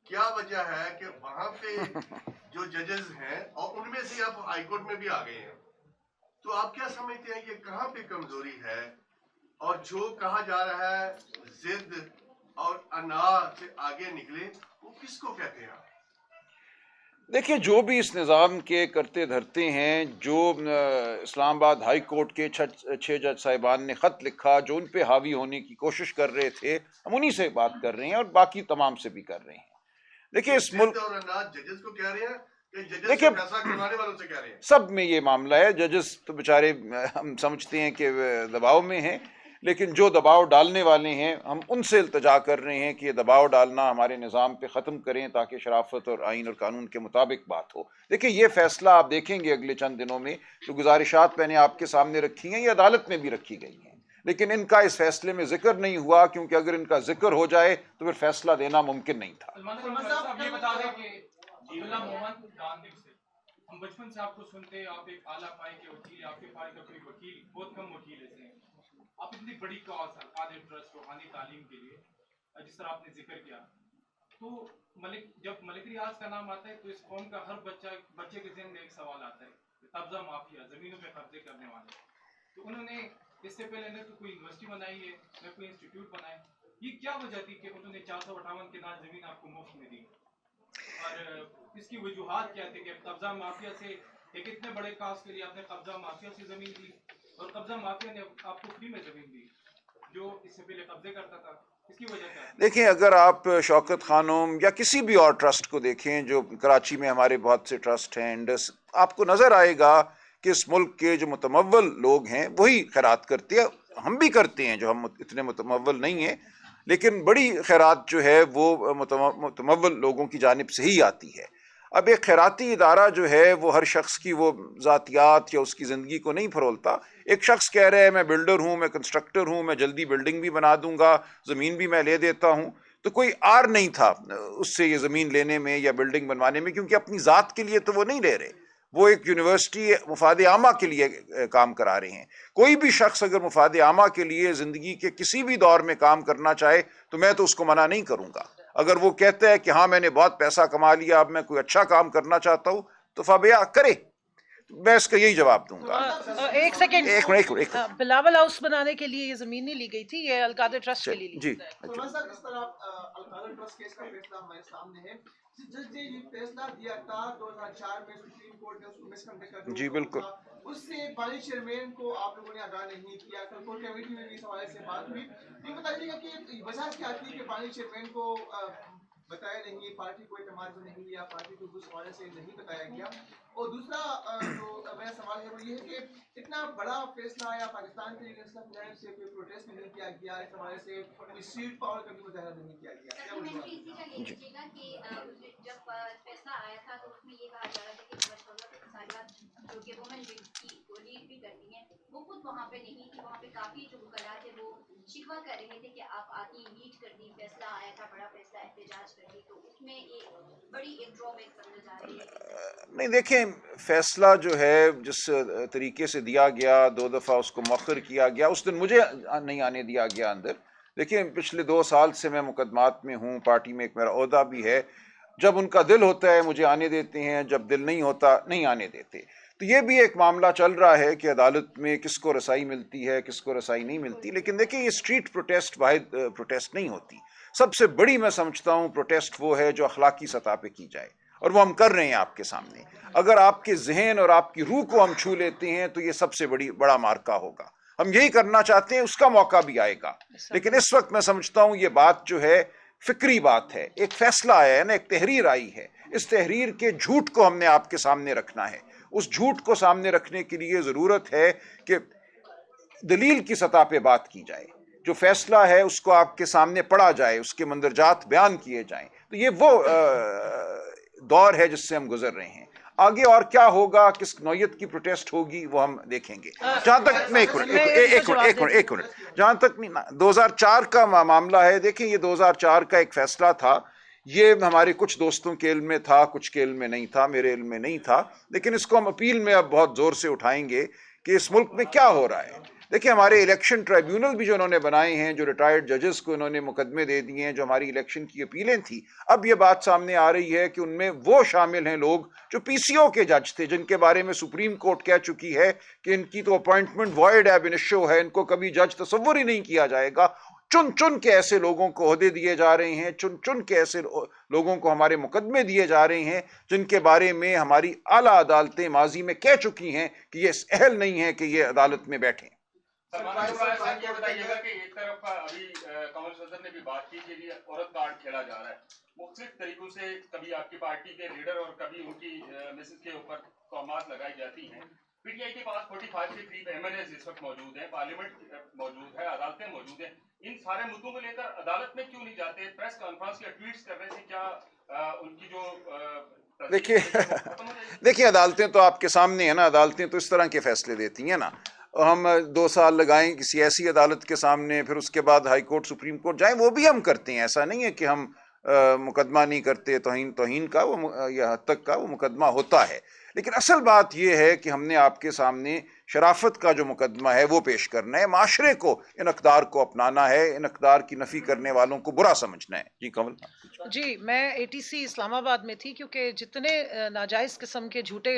کیا وجہ ہے کہ وہاں پہ جو ججز ہیں اور ان میں سے آپ ہائی کورٹ میں بھی آ گئے ہیں، تو آپ کیا سمجھتے ہیں کہ کہاں پہ کمزوری ہے؟ اور جو کہا جا رہا ہے ضد اور انا سے آگے نکلے، وہ کس کو کہتے ہیں آپ؟ دیکھیے، جو بھی اس نظام کے کرتے دھرتے ہیں، جو اسلام آباد ہائی کورٹ کے 6 جج صاحبان نے خط لکھا، جو ان پہ حاوی ہونے کی کوشش کر رہے تھے، ہم انہی سے بات کر رہے ہیں اور باقی تمام سے بھی کر رہے ہیں۔ دیکھیے اس ملک، اور انا ججز کو کہہ رہے ہیں کہ ججز سے دیکھیے فیصلہ کروانے والوں سے کہہ رہے ہیں؟ سب میں یہ معاملہ ہے۔ ججز تو بیچارے ہم سمجھتے ہیں کہ دباؤ میں ہیں، لیکن جو دباؤ ڈالنے والے ہیں ہم ان سے التجا کر رہے ہیں کہ یہ دباؤ ڈالنا ہمارے نظام پہ ختم کریں، تاکہ شرافت اور آئین اور قانون کے مطابق بات ہو۔ دیکھیں یہ فیصلہ آپ دیکھیں گے اگلے چند دنوں میں، جو گزارشات میں نے آپ کے سامنے رکھی ہیں یہ عدالت میں بھی رکھی گئی ہیں، لیکن ان کا اس فیصلے میں ذکر نہیں ہوا، کیونکہ اگر ان کا ذکر ہو جائے تو پھر فیصلہ دینا ممکن نہیں تھا۔ صاحب یہ بتا دیں کہ عبداللہ محمد گاندھی سے ہم بچپن سے آپ کو سنتے ہیں، آپ ایک اعلیٰ پائی کے وکیل، آپ کے پائی کا کوئی وکیل، بہت کم وکیل ایسے ہیں۔ آپ اتنی بڑی کاز القادر ٹرسٹ روحانی تعلیم کے لیے، جس طرح آپ نے ذکر کیا، تو جب ملک ریاض کا نام آتا ہے تو اس قوم کا ہر بچے کے ذہن میں ایک سوال آتا ہے، قبضہ مافیا، زمینوں پہ قبضے کرنے والے۔ تو انہوں نے اس سے پہلے نہ تو کوئی یونیورسٹی بنائی ہے، نہ کوئی انسٹیٹیوٹ بنائے۔ یہ کیا وجہ تھی کہ انہوں نے 458 کے نام زمین آپ کو مفت میں دی؟ اور اس کی وجوہات کیا تھی کہ قبضہ مافیا سے، ایک اتنے بڑے کاز کے لیے آپ نے قبضہ مافیا سے زمین دی، اور قبضہ مافیا نے آپ کو فری میں زمین دی جو اس سے پہلے قبضے کرتا تھا؟ اس کی وجہ کیا تھی؟ دیکھیں، اگر آپ شوکت خانم یا کسی بھی اور ٹرسٹ کو دیکھیں، جو کراچی میں ہمارے بہت سے ٹرسٹ ہیں، انڈس، آپ کو نظر آئے گا کہ اس ملک کے جو متمول لوگ ہیں وہی خیرات کرتے ہیں۔ ہم بھی کرتے ہیں جو ہم اتنے متمول نہیں ہیں، لیکن بڑی خیرات جو ہے وہ متمول لوگوں کی جانب سے ہی آتی ہے۔ اب ایک خیراتی ادارہ جو ہے وہ ہر شخص کی وہ ذاتیات یا اس کی زندگی کو نہیں پھرولتا۔ ایک شخص کہہ رہے ہے میں بلڈر ہوں، میں کنسٹرکٹر ہوں، میں جلدی بلڈنگ بھی بنا دوں گا، زمین بھی میں لے دیتا ہوں، تو کوئی آر نہیں تھا اس سے یہ زمین لینے میں یا بلڈنگ بنوانے میں، کیونکہ اپنی ذات کے لیے تو وہ نہیں لے رہے، وہ ایک یونیورسٹی مفاد عامہ کے لیے کام کرا رہے ہیں۔ کوئی بھی شخص اگر مفاد عامہ کے لیے زندگی کے کسی بھی دور میں کام کرنا چاہے تو میں تو اس کو منع نہیں کروں گا۔ اگر وہ کہتا ہے کہ ہاں میں نے بہت پیسہ کما لیا، اب میں کوئی اچھا کام کرنا چاہتا ہوں، تو فبیا کرے، میں اس کا یہی جواب دوں گا۔ ایک سیکنڈ، ایک منٹ۔ بلاول ہاؤس بنانے کے لیے یہ زمین نہیں لی گئی تھی، یہ القادر ٹرسٹ کے لیے لی جی گئی۔ اس طرح القادر ٹرسٹ کیس کا فیصلہ ہمارے سامنے ہے۔ جج نے یہ فیصلہ دیا تھا 2004 میں، سپریم کورٹ نے اس کو مس کنڈکٹ کا جی بالکل۔ اس سے بانی چیئرمین کو آپ لوگوں نے آگاہ نہیں کیا۔ کور کمیٹی میں بھی اس حوالے سے بات ہوئی۔ یہ بتائیے گا کہ وجہ کیا تھی کہ بانی چیئرمین کو بتایا نہیں، پارٹی کو اعتماد میں نہیں لیا، پارٹی کو اس حوالے سے نہیں بتایا گیا؟ اور دوسرا جو میرا سوال ہے وہ یہ ہے کہ اتنا بڑا فیصلہ آیا پاکستان کے لیے، سے کوئی پروٹیسٹ نہیں کیا گیا، اس حوالے سے کوئی اسٹریٹ پاور کا بھی مظاہرہ نہیں کیا گیا؟ جب فیصلہ آیا تھا تو اس میں یہ کہا جا رہا تھا کہ جو کہ وومن کی لیڈ بھی کرتی ہیں، وہ خود وہاں پہ نہیں تھی۔ وہاں پہ کافی جو وکلاء تھے وہ شکوہ کر رہے تھے کہ آپ آتی لیڈ کر دی، فیصلہ آیا تھا بڑا فیصلہ، احتجاج کر دی، تو اس میں ایک بڑی ایک ڈرا بیک سمجھا جا رہی ہے۔ نہیں، دیکھیں فیصلہ جو ہے جس طریقے سے دیا گیا، 2 دفعہ اس کو مؤخر کیا گیا، اس دن مجھے نہیں آنے دیا گیا اندر۔ دیکھیں پچھلے 2 سال سے میں مقدمات میں ہوں، پارٹی میں ایک میرا عہدہ بھی ہے، جب ان کا دل ہوتا ہے مجھے آنے دیتے ہیں، جب دل نہیں ہوتا نہیں آنے دیتے۔ تو یہ بھی ایک معاملہ چل رہا ہے کہ عدالت میں کس کو رسائی ملتی ہے، کس کو رسائی نہیں ملتی، لیکن دیکھیں یہ اسٹریٹ پروٹیسٹ واحد پروٹیسٹ نہیں ہوتی۔ سب سے بڑی میں سمجھتا ہوں پروٹیسٹ وہ ہے جو اخلاقی سطح پہ کی جائے، اور وہ ہم کر رہے ہیں آپ کے سامنے۔ اگر آپ کے ذہن اور آپ کی روح کو ہم چھو لیتے ہیں تو یہ سب سے بڑا مارکا ہوگا۔ ہم یہی کرنا چاہتے ہیں، اس کا موقع بھی آئے گا، لیکن اس وقت میں سمجھتا ہوں یہ بات جو ہے فکری بات ہے۔ ایک فیصلہ آیا ہے نا، ایک تحریر آئی ہے، اس تحریر کے جھوٹ کو ہم نے آپ کے سامنے رکھنا ہے۔ اس جھوٹ کو سامنے رکھنے کے لیے ضرورت ہے کہ دلیل کی سطح پہ بات کی جائے، جو فیصلہ ہے اس کو آپ کے سامنے پڑھا جائے، اس کے مندرجات بیان کیے جائیں۔ تو یہ وہ دور ہے جس سے ہم گزر رہے ہیں۔ آگے اور کیا ہوگا، کس نوعیت کی پروٹیسٹ ہوگی، وہ ہم دیکھیں گے۔ جہاں تک میں ایک منٹ جہاں تک 2004 کا معاملہ ہے، دیکھیں یہ 2004 کا ایک فیصلہ تھا، یہ ہمارے کچھ دوستوں کے علم میں تھا، کچھ کے علم میں نہیں تھا، میرے علم میں نہیں تھا، لیکن اس کو ہم اپیل میں اب بہت زور سے اٹھائیں گے کہ اس ملک میں کیا ہو رہا ہے۔ देखिए हमारे इलेक्शन ट्राइब्यूनल भी जो उन्होंने बनाए हैं, जो रिटायर्ड जजेस को इन्होंने मुकदमे दे दिए हैं, जो हमारी इलेक्शन की अपीलें थी, अब ये बात सामने आ रही है कि उनमें वो शामिल हैं लोग जो पीसीओ के जज थे, जिनके बारे में सुप्रीम कोर्ट कह चुकी है कि इनकी तो अपॉइंटमेंट वॉइड एब इनिशियो है, इनको कभी जज तसव्वुर ही नहीं किया जाएगा। चुन चुन के ऐसे लोगों को ओहदे दिए जा रहे हैं, चुन चुन के ऐसे लोगों को हमारे मुकदमे दिए जा रहे हैं जिनके बारे में हमारी आला अदालतें माजी में कह चुकी हैं कि ये अहल नहीं है कि ये अदालत में बैठें। ये बताइएगा कि एक तरफ अभी कमल सदर ने भी बात की कि ये औरत कार्ड खेला जा रहा है मुख्तलिफ तरीकों से, कभी आपकी पार्टी के लीडर और कभी उनकी मिसेज के ऊपर तोहमात लगाई जाती हैं। पीटीआई के पास 45 के करीब एमएलए इस वक्त मौजूद हैं, पार्लियामेंट मौजूद है, अदालतें मौजूद हैं। इन सारे मुद्दों को लेकर अदालत में क्यों नहीं जाते? प्रेस कॉन्फ्रेंस या ट्वीट्स करने से क्या उनकी जो देखिए अदालतें तो आपके सामने है ना, अदालतें तो इस तरह के फैसले देती हैं ना। हम 2 साल लगाएं किसी ऐसी अदालत के सामने, फिर उसके बाद हाई कोर्ट सुप्रीम कोर्ट जाएं, वो भी हम करते हैं। ऐसा नहीं है कि हम मुकदमा नहीं करते, तौहीन का वो या हद तक का वो मुकदमा होता है। लेकिन असल बात यह है कि हमने आपके सामने शराफत का जो मुकदमा है वो पेश करना है, माशरे को इन अक़दार को अपनाना है, इन अक़दार की नफ़ी करने वालों को बुरा समझना है। जी कमल। जी, मैं एटीसी इस्लामाबाद में थी, क्योंकि जितने नाजायज़ किस्म के झूठे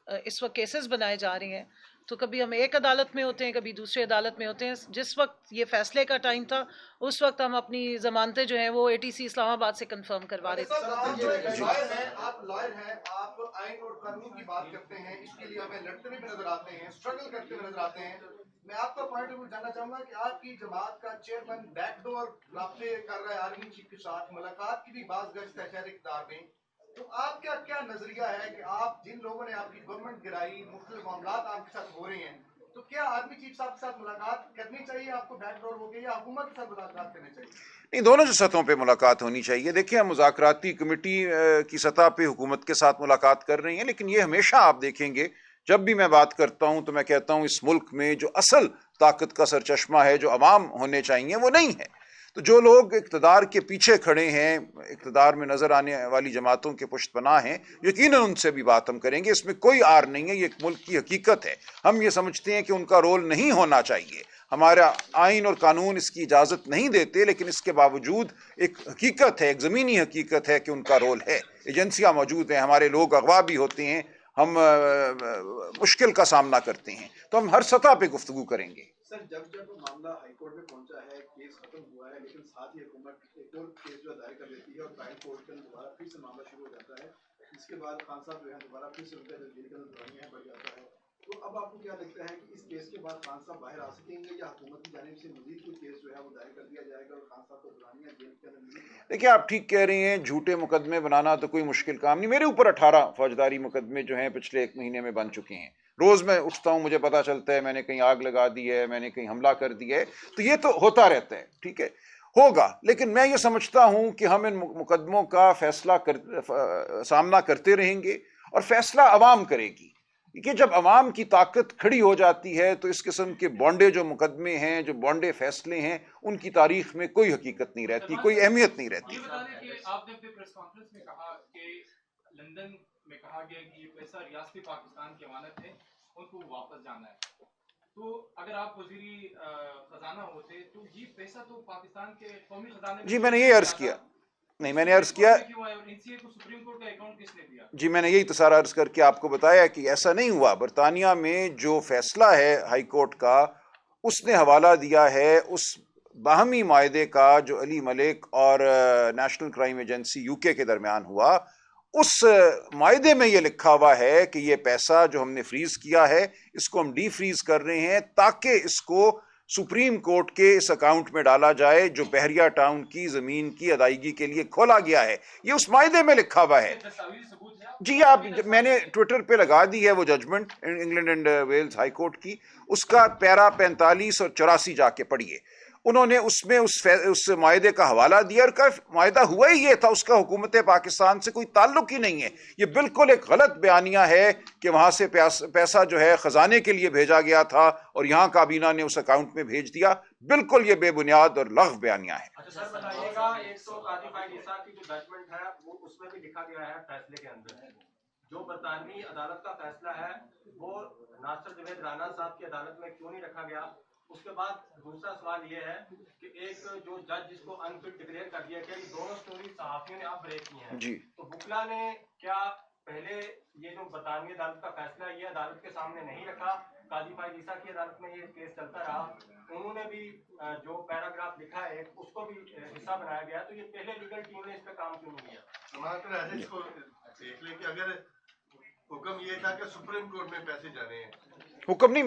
इस वक्त केसेस बनाए जा रहे हैं, तो कभी हम एक अदालत में होते हैं, कभी दूसरी अदालत में होते हैं। जिस वक्त ये फैसले का टाइम था, उस वक्त हम अपनी जमानतें जो हैं वो एटीसी इस्लामाबाद से कंफर्म करवा रहे थे। आप लॉयर हैं, आप आइन और कानून की बात करते हैं, इसके लिए हमें लड़ते हुए नजर आते हैं, स्ट्रगल करते हुए नजर आते हैं। मैं आपका पॉइंट ऑफ व्यू जानना चाहूंगा कि आपकी जमात का चेयरमैन बैकडोर राब्ते कर रहा है आर्मी चीफ के साथ, मुलाकात की भी बात गश्त है शहर इक़्तिदार में। तो आपका क्या नजरिया है कि आप जिन लोगों ने आपकी गवर्नमेंट गिराई, मुख्तलिफ मामलात आपके साथ हो रहे हैं, तो क्या आर्मी चीफ साहब के साथ मुलाकात करनी चाहिए आपको बैकडोर होके, या हुकूमत के साथ मुलाकात करनी चाहिए? नहीं, दोनों सतहों पे मुलाकात होनी चाहिए। देखिए हम मुज़ाकराती कमेटी की सतह पे हुकूमत के साथ मुलाकात कर रही हैं, लेकिन ये हमेशा आप देखेंगे जब भी मैं बात करता हूं तो मैं कहता हूं इस मुल्क में जो असल ताकत का सरचश्मा है, जो अवाम होने चाहिए, वो नहीं है। तो जो लोग इक़्तिदार के पीछे खड़े हैं, इक़्तिदार में नज़र आने वाली जमातों के पुश्तपनाह हैं, यकीनन उनसे भी बात हम करेंगे, इसमें कोई आर नहीं है, ये एक मुल्क की हकीकत है। हम ये समझते हैं कि उनका रोल नहीं होना चाहिए, हमारा आइन और कानून इसकी इजाज़त नहीं देते, लेकिन इसके बावजूद एक हकीकत है, एक ज़मीनी हकीकत है कि उनका रोल है। एजेंसियाँ मौजूद हैं, हमारे लोग अगवा भी होते हैं, हम मुश्किल का सामना करते हैं, तो हम हर सतह पे गुफ्तगू करेंगे। सर, जब मामला हाईकोर्ट में पहुंचा है, केस खत्म हुआ है, लेकिन साथ ही हुकूमत एक और केस जो दायर कर देती है और ट्रायल कोर्ट के अंदर दोबारा फिर से मामला शुरू हो जाता है। इसके बाद खान साहब जो है दोबारा फिर से उनका जेल के अंदर दौरानियां बढ़ जाता है। तो अब आपको क्या लगता है कि इस केस के बाद खान साहब बाहर आ सकेंगे, या हुकूमत की जानिब से मजीद कोई केस जो है वो दायर कर दिया जाएगा और खान साहब को दौरानियां जेल के अंदर? देखिए आप ठीक कह रही हैं, झूठे मुकदमे बनाना तो कोई मुश्किल काम नहीं। मेरे ऊपर 18 फौजदारी मुकदमे जो हैं पिछले 1 महीने में बन चुके हैं। रोज मैं उठता हूं, मुझे पता चलता है मैंने कहीं आग लगा दी है, मैंने कहीं हमला कर दिया है, तो ये तो होता रहता है, ठीक है, होगा। लेकिन मैं ये समझता हूं कि हम इन मुकदमों का सामना करते रहेंगे और फैसला अवाम करेगी। कि जब अवाम की ताकत खड़ी हो जाती है तो इस किस्म के बॉन्डे जो मुकदमे हैं, जो बॉन्डे फैसले हैं, उनकी तारीख में कोई हकीकत नहीं रहती, कोई अहमियत नहीं रहती। ये बता दें कि आपने अपने प्रेस कॉन्फ्रेंस में कहा कि लंदन में कहा गया कि ये पैसा रियासती पाकिस्तान की अमानत है, उनको वापस जाना है। तो अगर आप वजीरी खजाना होते तो ये पैसा तो पाकिस्तान के कौमी खजाने में। जी मैंने ये अर्ज किया, नहीं मैंने अर्ज किया, जी मैंने यही तो सारा अर्ज करके आपको बताया कि ऐसा नहीं हुआ। बरतानिया में जो फैसला है हाई कोर्ट का, उसने हवाला दिया है उस बाहमी मायदे का जो अली मलिक और नेशनल क्राइम एजेंसी यूके के दरमियान हुआ। उस मायदे में ये लिखा हुआ है कि ये पैसा जो हमने फ्रीज किया है, इसको हम डी फ्रीज कर रहे हैं ताकि इसको सुप्रीम कोर्ट के इस अकाउंट में डाला जाए जो बहरिया टाउन की जमीन की अदायगी के लिए खोला गया है। ये उस मायदे में लिखा हुआ है। जी आप, मैंने ट्विटर पे लगा दी है वो judgment England and Wales High Court की, उसका पैरा 45 और 84 जाके पढ़िए। उन्होंने उसमें उस मायदे का हवाला दिया और का मायदा हुआ ही ये था, उसका हुकूमत पाकिस्तान से कोई ताल्लुक ही नहीं है। ये बिल्कुल एक गलत बयानिया है कि वहां से पैसा जो है खजाने के लिए भेजा गया था और यहाँ काबीना ने उस अकाउंट में भेज दिया। बिल्कुल ये बेबुनियाद और लग़्व बयानिया है। अच्छा सर बताइएगा, 135 की जो जजमेंट है वो उसमें भी लिखा गया है फैसले के अंदर, जो बरतानवी अदालत का फैसला है वो नासिर जवेद राना साहब की अदालत में क्यों नहीं रखा गया? उसके बाद दूसरा सवाल ये है कि एक जो जज जिसको अनफिट डिक्लेयर कर दिया गया, ये दोनों स्टोरी सहाफियों ने अब ब्रेक की हैं जी। तो बुकला ने क्या पहले ये जो बरतानवी अदालत का फैसला ये अदालत के सामने नहीं रखा, काजी फाइज ईसा की अदालत में ये केस चलता रहा, उन्होंने भी जो पैराग्राफ लिखा है उसको भी हिस्सा बनाया गया, तो ये पहले लीगल टीम ने इस पे काम क्यों नहीं किया? हमारे ऐसे इसको देख लें कि अगर हुक्म ये था कि सुप्रीम कोर्ट में पैसे जाने हैं, हुक्म नहीं,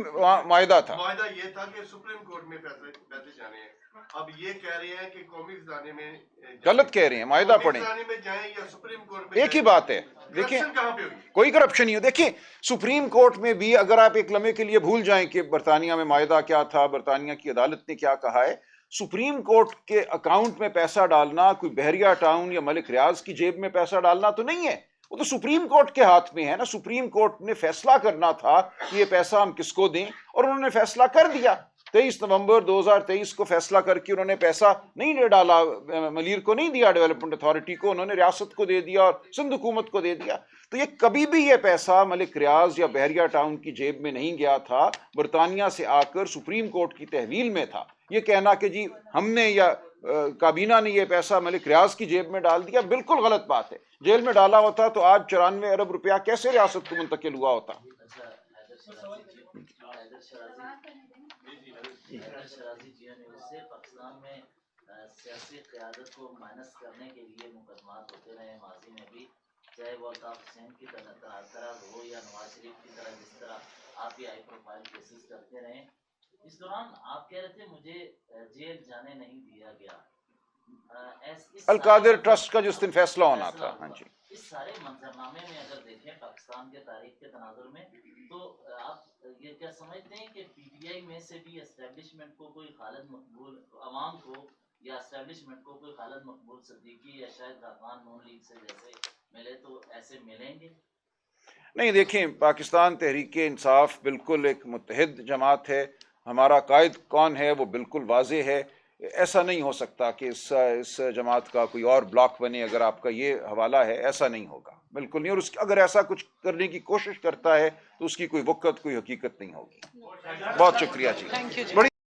मायदा था, वायदा ये था कि सुप्रीम कोर्ट में पैसे जाने हैं। अब ये कह रहे हैं कि कौमी खजाने में गलत कह रहे हैं, मायदा पढ़ें, खजाने में जाएं या सुप्रीम कोर्ट में एक ही बात है। देखिए करप्शन कहाँ पे होगी? कोई करप्शन नहीं हो। देखिए सुप्रीम कोर्ट में भी अगर आप एक लम्हे के लिए भूल जाएं कि बरतानिया में मायदा क्या था, बरतानिया की अदालत ने क्या कहा है, सुप्रीम कोर्ट के अकाउंट में पैसा डालना कोई बहरिया टाउन या मलिक रियाज की जेब में पैसा डालना तो नहीं है, वो तो सुप्रीम कोर्ट के हाथ में है ना। सुप्रीम कोर्ट ने फैसला करना था कि ये पैसा हम किसको दें, और उन्होंने फैसला कर दिया। 23 नवंबर 2023 को फैसला करके उन्होंने पैसा नहीं डाला, मलीर को नहीं दिया, डेवलपमेंट अथॉरिटी को, उन्होंने रियासत को दे दिया और सिंध हुकूमत को दे दिया। तो ये कभी भी ये पैसा मलिक रियाज या बहरिया टाउन की जेब में नहीं गया था, बरतानिया से आकर सुप्रीम कोर्ट की तहवील में था। ये कहना कि जी हमने या काबीना ने ये पैसा मलिक रियाज की जेब में डाल दिया, बिल्कुल गलत बात है। जेल में डाला होता तो आज 94 अरब रुपया कैसे रियासत को मुंतकिल हुआ होता। शराजी जियो न्यूज़ से पाकिस्तान में सियासी क़यादत को माइनस करने के लिए मुकदमात होते रहे माजी में भी, चाहे वो अल्ताफ हुसैन की तरह हो या नवाज शरीफ की तरह, जिस तरह आप ये हाई प्रोफाइल केसेस करते रहे। इस दौरान आप कह रहे थे मुझे जेल जाने नहीं दिया गया, अलकादिर ट्रस्ट का जिस दिन फैसला होना था। हाँ जी, इस सारे मंजरनामे में अगर देखें पाकिस्तान के तारीख के तनाजुर में, तो आप ये क्या समझते हैं कि पीटीआई में से भी एस्टेब्लिशमेंट को कोई खालिद मकबूल, अवाम को या एस्टेब्लिशमेंट को कोई खालिद मकबूल सिद्दीकी या शायद खाकान नून लीग से जैसे मिले, तो ऐसे मिलेंगे? नहीं, देखें पाकिस्तान तहरीक इंसाफ बिल्कुल एक मुत्तहिद जमात है, हमारा कायद कौन है वो बिल्कुल वाज़े है। ऐसा नहीं हो सकता कि इस जमात का कोई और ब्लॉक बने, अगर आपका ये हवाला है, ऐसा नहीं होगा, बिल्कुल नहीं। और अगर ऐसा कुछ करने की कोशिश करता है तो उसकी कोई वक़्त, कोई हकीकत नहीं होगी। बहुत शुक्रिया जी, थैंक यू जी। बड़ी